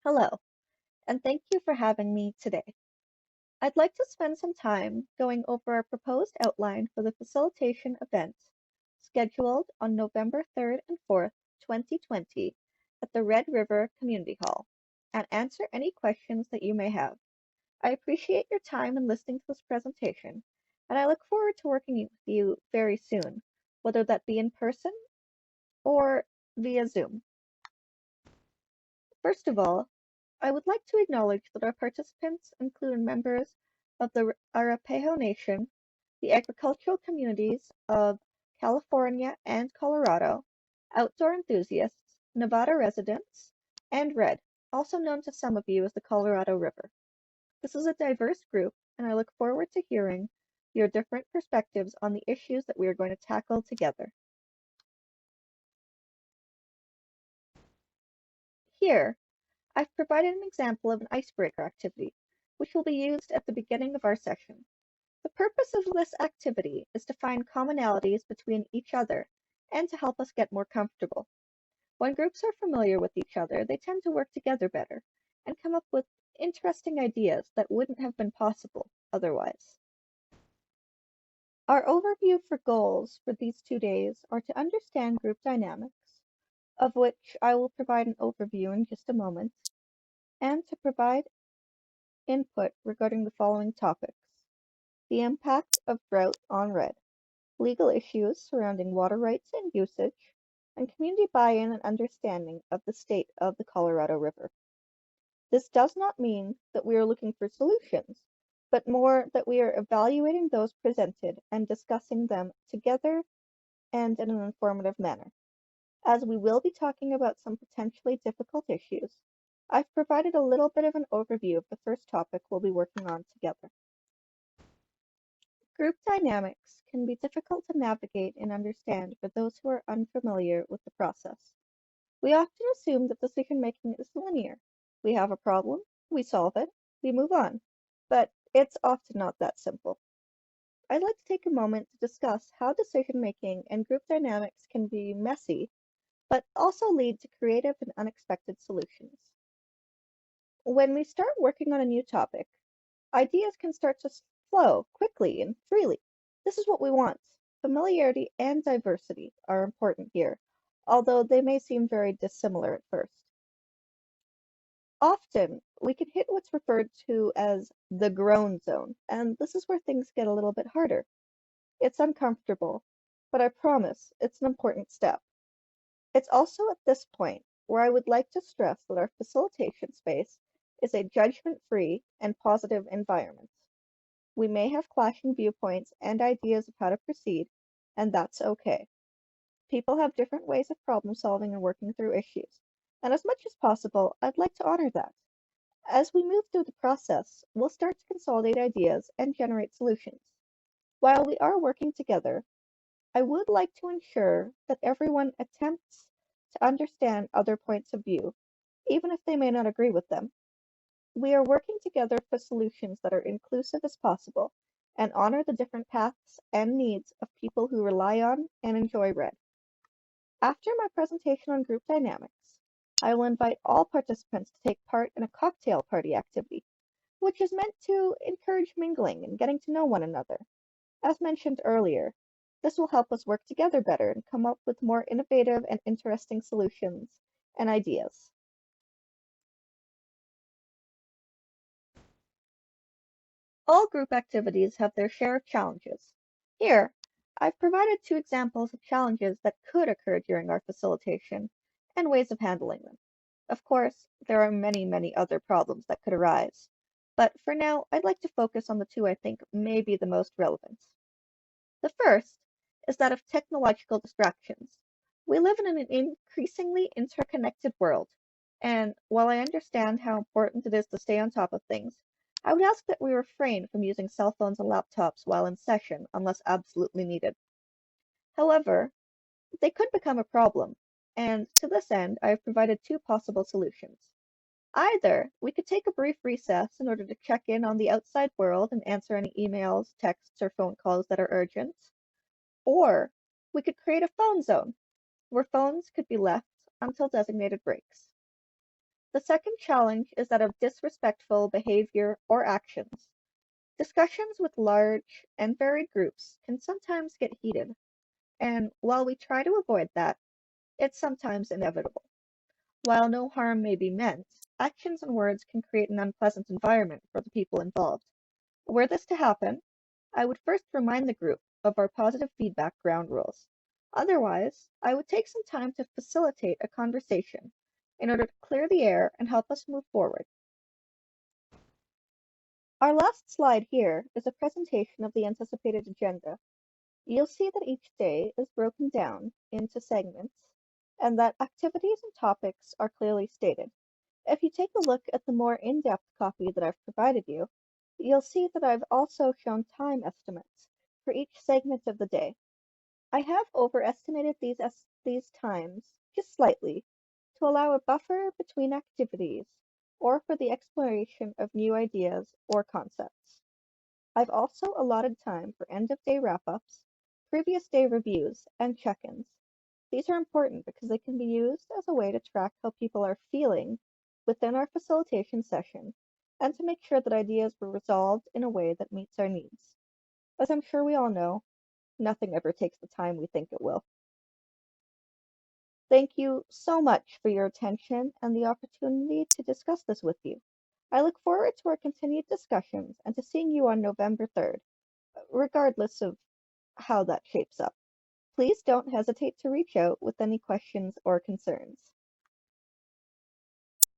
Hello, and thank you for having me today. I'd like to spend some time going over our proposed outline for the facilitation event scheduled on November 3rd and 4th, 2020 at the Red River Community Hall and answer any questions that you may have. I appreciate your time in listening to this presentation, and I look forward to working with you very soon, whether that be in person or via Zoom. First of all, I would like to acknowledge that our participants include members of the Arapaho Nation, the agricultural communities of California and Colorado, outdoor enthusiasts, Nevada residents, and RED, also known to some of you as the Colorado River. This is a diverse group, and I look forward to hearing your different perspectives on the issues that we are going to tackle together. Here, I've provided an example of an icebreaker activity, which will be used at the beginning of our session. The purpose of this activity is to find commonalities between each other and to help us get more comfortable. When groups are familiar with each other, they tend to work together better and come up with interesting ideas that wouldn't have been possible otherwise. Our overview for goals for these 2 days are to understand group dynamics, of which I will provide an overview in just a moment, and to provide input regarding the following topics: the impact of drought on RED, legal issues surrounding water rights and usage, and community buy-in and understanding of the state of the Colorado River. This does not mean that we are looking for solutions, but more that we are evaluating those presented and discussing them together and in an informative manner. As we will be talking about some potentially difficult issues, I've provided a little bit of an overview of the first topic we'll be working on together. Group dynamics can be difficult to navigate and understand for those who are unfamiliar with the process. We often assume that decision-making is linear. We have a problem, we solve it, we move on. But it's often not that simple. I'd like to take a moment to discuss how decision-making and group dynamics can be messy, but also lead to creative and unexpected solutions. When we start working on a new topic, ideas can start to flow quickly and freely. This is what we want. Familiarity and diversity are important here, although they may seem very dissimilar at first. Often, we can hit what's referred to as the groan zone, and this is where things get a little bit harder. It's uncomfortable, but I promise it's an important step. It's also at this point where I would like to stress that our facilitation space is a judgment-free and positive environment. We may have clashing viewpoints and ideas of how to proceed, and that's okay. People have different ways of problem solving and working through issues, and as much as possible, I'd like to honor that. As we move through the process, we'll start to consolidate ideas and generate solutions. While we are working together, I would like to ensure that everyone attempts to understand other points of view, even if they may not agree with them. We are working together for solutions that are inclusive as possible and honor the different paths and needs of people who rely on and enjoy RED. After my presentation on group dynamics, I will invite all participants to take part in a cocktail party activity, which is meant to encourage mingling and getting to know one another. As mentioned earlier, this will help us work together better and come up with more innovative and interesting solutions and ideas. All group activities have their share of challenges. Here, I've provided 2 examples of challenges that could occur during our facilitation and ways of handling them. Of course, there are many, many other problems that could arise, but for now, I'd like to focus on the 2 I think may be the most relevant. The first is that of technological distractions. We live in an increasingly interconnected world, and while I understand how important it is to stay on top of things, I would ask that we refrain from using cell phones and laptops while in session unless absolutely needed. However, they could become a problem, and to this end, I have provided 2 possible solutions. Either we could take a brief recess in order to check in on the outside world and answer any emails, texts, or phone calls that are urgent, or we could create a phone zone where phones could be left until designated breaks. The second challenge is that of disrespectful behavior or actions. Discussions with large and varied groups can sometimes get heated, and while we try to avoid that, it's sometimes inevitable. While no harm may be meant, actions and words can create an unpleasant environment for the people involved. Were this to happen, I would first remind the group of our positive feedback ground rules. Otherwise, I would take some time to facilitate a conversation in order to clear the air and help us move forward. Our last slide here is a presentation of the anticipated agenda. You'll see that each day is broken down into segments and that activities and topics are clearly stated. If you take a look at the more in-depth copy that I've provided you, you'll see that I've also shown time estimates for each segment of the day. I have overestimated these times just slightly to allow a buffer between activities or for the exploration of new ideas or concepts. I've also allotted time for end-of-day wrap-ups, previous day reviews, and check-ins. These are important because they can be used as a way to track how people are feeling within our facilitation session and to make sure that ideas were resolved in a way that meets our needs. As I'm sure we all know, nothing ever takes the time we think it will. Thank you so much for your attention and the opportunity to discuss this with you. I look forward to our continued discussions and to seeing you on November 3rd, regardless of how that shapes up. Please don't hesitate to reach out with any questions or concerns.